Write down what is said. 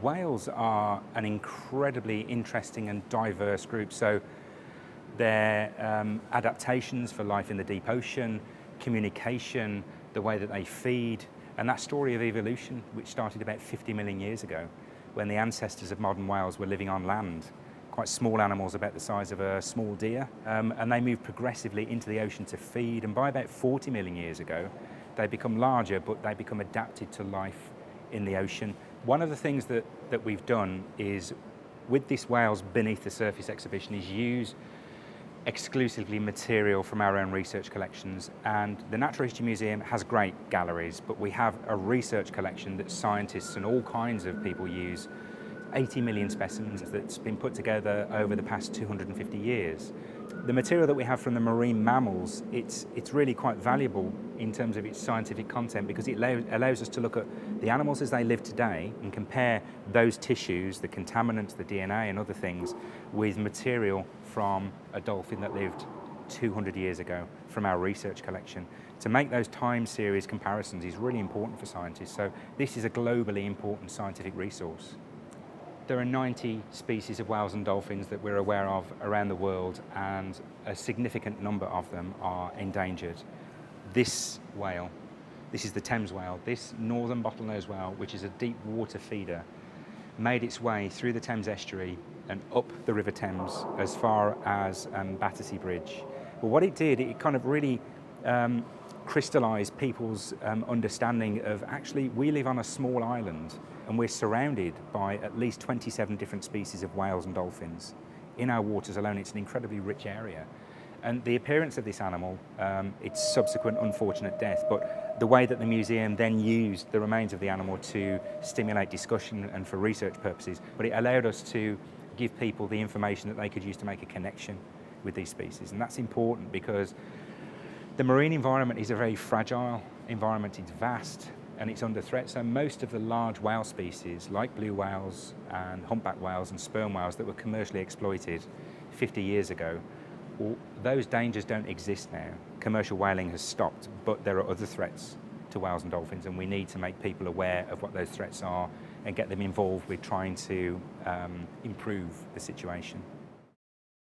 Whales are an incredibly interesting and diverse group. So their adaptations for life in the deep ocean, communication, the way that they feed, and that story of evolution, which started about 50 million years ago, when the ancestors of modern whales were living on land, quite small animals about the size of a small deer, and they moved progressively into the ocean to feed, and by about 40 million years ago, they become larger, but they become adapted to life in the ocean. One of the things that we've done is, with this Whales Beneath the Surface exhibition, is use exclusively material from our own research collections. And the Natural History Museum has great galleries, but we have a research collection that scientists and all kinds of people use. 80 million specimens that's been put together over the past 250 years. The material that we have from the marine mammals, it's really quite valuable in terms of its scientific content, because it allows us to look at the animals as they live today and compare those tissues, the contaminants, the DNA and other things, with material from a dolphin that lived 200 years ago from our research collection. To make those time series comparisons is really important for scientists, so this is a globally important scientific resource. There are 90 species of whales and dolphins that we're aware of around the world, and a significant number of them are endangered. This whale, this is the Thames whale, this northern bottlenose whale, which is a deep water feeder, made its way through the Thames estuary and up the River Thames as far as Battersea Bridge. But what it did, it kind of really crystallised people's understanding of, actually, we live on a small island and we're surrounded by at least 27 different species of whales and dolphins. In our waters alone, it's an incredibly rich area. And the appearance of this animal, its subsequent unfortunate death, but the way that the museum then used the remains of the animal to stimulate discussion and for research purposes, but it allowed us to give people the information that they could use to make a connection with these species. And that's important because the marine environment is a very fragile environment. It's vast and it's under threat. So most of the large whale species, like blue whales and humpback whales and sperm whales that were commercially exploited 50 years ago, well, those dangers don't exist now. Commercial whaling has stopped, but there are other threats to whales and dolphins, and we need to make people aware of what those threats are and get them involved with trying to improve the situation.